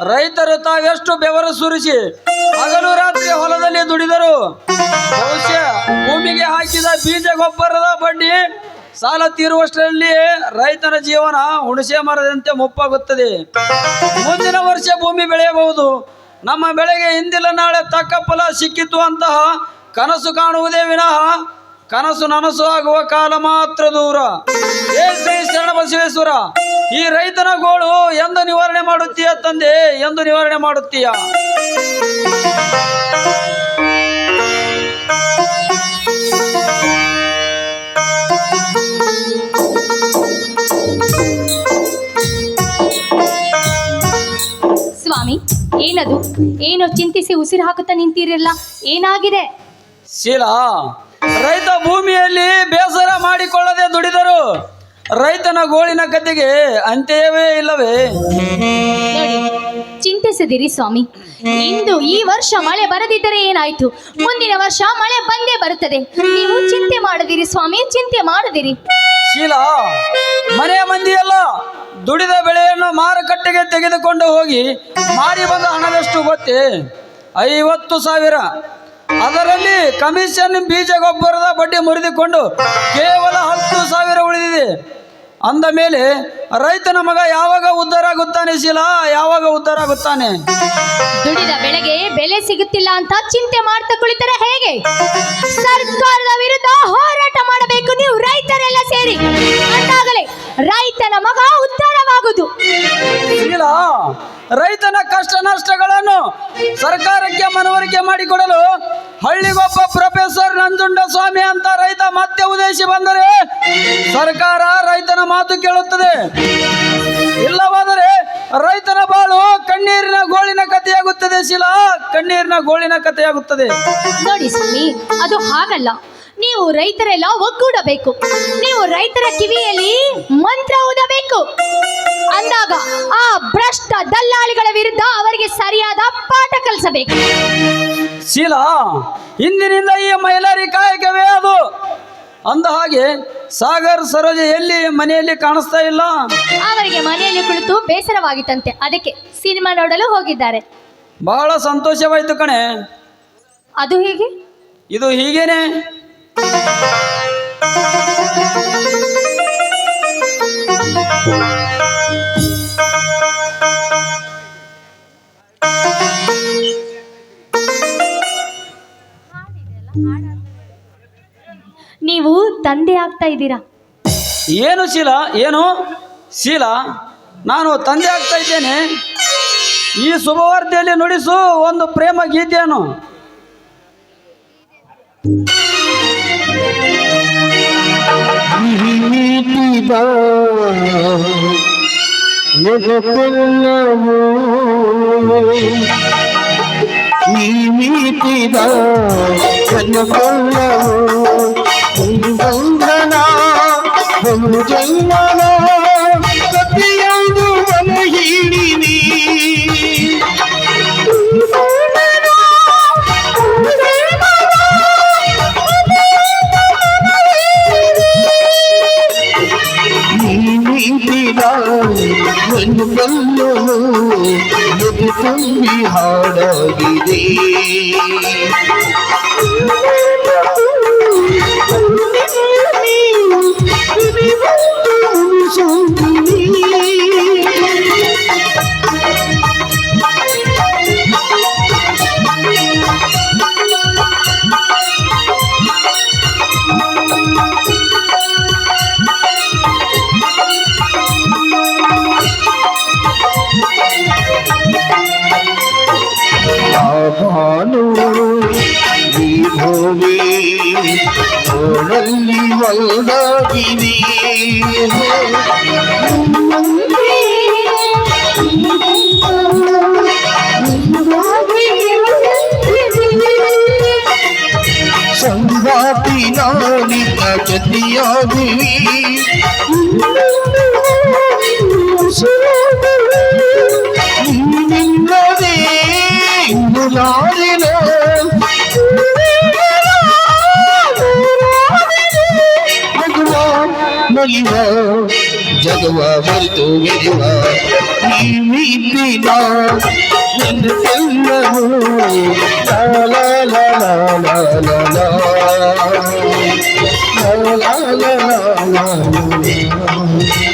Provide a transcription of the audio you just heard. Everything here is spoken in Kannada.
ರೈತರು ತಾವೆಷ್ಟು ಬೆವರು ಸುರಿಸಿ ಹಗಲು ರಾತ್ರಿ ಹೊಲದಲ್ಲಿ ದುಡಿದರು. ಬಹುಶಃ ಭೂಮಿಗೆ ಹಾಕಿದ ಬೀಜ ಗೊಬ್ಬರದ ಬಡ್ಡಿ ಸಾಲ ತೀರುವಷ್ಟರಲ್ಲಿ ರೈತನ ಜೀವನ ಹುಣಸೆ ಮರದಂತೆ ಮುಪ್ಪಾಗುತ್ತದೆ. ಮುಂದಿನ ವರ್ಷ ಭೂಮಿ ಬೆಳೆಯಬಹುದು, ನಮ್ಮ ಬೆಳೆಗೆ ಇಂದಿಲ್ಲ ನಾಳೆ ತಕ್ಕ ಫಲ ಸಿಕ್ಕಿತು ಅಂತಹ ಕನಸು ಕಾಣುವುದೇ ವಿನಃ ಕನಸು ನನಸು ಆಗುವ ಕಾಲ ಮಾತ್ರ ದೂರ. ಏ ಶ್ರೀ ಶರಣ ಬಸವೇಶ್ವರ, ಈ ರೈತನ ಗೋಳು ಎಂದು ನಿವಾರಣೆ ಮಾಡುತ್ತೀಯ ತಂದೆ, ಎಂದು ನಿವಾರಣೆ ಮಾಡುತ್ತೀಯ? ಸ್ವಾಮಿ, ಏನದು? ಏನೋ ಚಿಂತಿಸಿ ಉಸಿರು ಹಾಕುತ್ತಾ ನಿಂತಿರಲ್ಲ, ಏನಾಗಿದೆ? ಶೀಲಾ, ರೈತ ಭೂಮಿಯಲ್ಲಿ ಬೇಸರ ಮಾಡಿಕೊಳ್ಳದೆ ದುಡಿದರು. ರೈತನ ಗೋಳಿನ ಕತೆಗೆ ಅಂತ್ಯವೇ ಇಲ್ಲವೇ? ನೋಡಿ, ಚಿಂತಿಸದಿರಿ ಸ್ವಾಮಿ. ಇಂದು ಈ ವರ್ಷ ಮಳೆ ಬರದಿದ್ದರೆ ಏನಾಯ್ತು? ಮುಂದಿನ ವರ್ಷ ಮಳೆ ಬಂದೇ ಬರುತ್ತದೆ. ನೀವು ಚಿಂತೆ ಮಾಡದಿರಿ ಸ್ವಾಮಿ, ಚಿಂತೆ ಮಾಡದಿರಿ. ಶೀಲಾ, ಮನೆಯ ಮಂದಿಯಲ್ಲ ದುಡಿದ ಬೆಳೆಯನ್ನು ಮಾರುಕಟ್ಟೆಗೆ ತೆಗೆದುಕೊಂಡು ಹೋಗಿ ಮಾರಿ ಬಂದ ಹಣವೆಷ್ಟು ಗೊತ್ತೇ? 50,000. ಅದರಲ್ಲಿ ಕಮಿಷನ್ ಬೀಜ ಗೊಬ್ಬರದ ಬಡ್ಡಿ ಮುರಿದುಕೊಂಡು ಕೇವಲ 10,000 ಉಳಿದಿದೆ. ಅಂದ ಮೇಲೆ ರೈತನ ಮಗ ಯಾವಾಗ ಉದ್ಧಾರ ಆಗುತ್ತಾನೆ ಶೀಲಾ? ಯಾವಾಗ ಉದ್ಧಾರ ಆಗುತ್ತಾನೆ? ದುಡಿದ ಬೆಳೆಗೆ ಬೆಲೆ ಸಿಗುತ್ತಿಲ್ಲ ಅಂತ ಚಿಂತೆ ಮಾಡ್ತಾ ಕುಳಿತರೆ ಹೇಗೆ? ಸರ್ಕಾರದ ವಿರುದ್ಧ ಹೋರಾಟ ಮಾಡಬೇಕು ನೀವು ರೈತರೆಲ್ಲ ಸೇರಿ. ಅಂದಾಗಲೇ ರೈತನ ಮಗ ಉದ್ಧಾರವಾಗುವುದು. ಶೀಲಾ, ರೈತನ ಕಷ್ಟ ನಷ್ಟಗಳನ್ನು ಸರ್ಕಾರಕ್ಕೆ ಮನವರಿಕೆ ಮಾಡಿಕೊಡಲು ಹಳ್ಳಿಗೊಬ್ಬ ಪ್ರೊಫೆಸರ್ ನಂಜುಂಡ ಸ್ವಾಮಿ ಅಂತ ರೈತ ಮತ್ತೆ ಉದ್ದೇಶಿ ಬಂದರೆ ಸರ್ಕಾರ ರೈತನ ಮಾತು ಕೇಳುತ್ತದೆ. ಇಲ್ಲವಾದರೆ ರೈತನ ಬಾಳು ಕಣ್ಣೀರಿನ ಗೋಳಿನ ಕಥೆಯಾಗುತ್ತದೆ ಶೀಲಾ, ಕಣ್ಣೀರಿನ ಗೋಳಿನ ಕಥೆಯಾಗುತ್ತದೆ. ನೋಡಿ ಸ್ವಾಮಿ, ಅದು ಹಾಗಲ್ಲ. ನೀವು ರೈತರೆಲ್ಲ ಒಗ್ಗೂಡಬೇಕು. ನೀವು ರೈತರ ಕಿವಿಯಲ್ಲಿ ಮಂತ್ರ ಓದಬೇಕು. ಅಂದಾಗ ಆ ಭ್ರಷ್ಟ ದಲ್ಲಾಳಿಗಳ ವಿರುದ್ಧ ಅವರಿಗೆ ಸರಿಯಾದ ಪಾಠ ಕಲಿಸಬೇಕು. ಶೀಲಾ, ಇಂದಿನಿಂದ ಈ ಮಹಿಳೆಯರಿ ಕಾಯಕವೇ ಅದು. ಅಂದ ಹಾಗೆ ಸಾಗರ್ ಸರೋಜ ಎಲ್ಲಿ ಮನೆಯಲ್ಲಿ ಕಾಣಿಸ್ತಾ ಇಲ್ಲ? ಅವರಿಗೆ ಮನೆಯಲ್ಲಿ ಕುಳಿತು ಬೇಸರವಾಗಿತ್ತಂತೆ, ಅದಕ್ಕೆ ಸಿನಿಮಾ ನೋಡಲು ಹೋಗಿದ್ದಾರೆ. ಬಹಳ ಸಂತೋಷವಾಯ್ತು ಕಣೆ. ಅದು ಹೇಗೆ? ಇದು ಹೀಗೇನೆ. ನೀವು ತಂದೆ ಆಗ್ತಾ ಇದ್ದೀರಾ? ಏನು ಶೀಲಾ, ಏನು ಶೀಲಾ? ನಾನು ತಂದೆ ಆಗ್ತಾ ಇದ್ದೇನೆ. ಈ ಶುಭವಾರ್ತೆಯಲ್ಲಿ ನುಡಿಸು ಒಂದು ಪ್ರೇಮ ಗೀತೆಯನ್ನು. ಪ್ರತಿಯೊಂದು ಮನ ಹಿಡಿನಿ ಒಂದು ಕಲ್ಲು ಎದೆ ತುಂಬಿ ಹಾಡಾಗಿದೆ. ಭಾನು ಈ ಭೂಮಿ ನೋಡಲ್ಲಿ ಒಂದಾಗಿದೆ. ಸಂಗಾತಿ ನಾನಿತ ಜೊತೆಯಾಗುವಿ. ನಿನ್ನದೇ ಮುಲಾರಿನ ನಲಿವ ಜಗವ ಮರೆತು ಗೆಲುವ ನೀ ಜೀವಿತಿನ ನಿನ್ನೆಲ್ಲವೂ ಲಾ ಲಾ ಲಾ ಲಾ ಲಾ ಲಾ ಲಾ ಲಾ ಲಾ ಲಾ ಲಾ ಲಾ ಲಾ.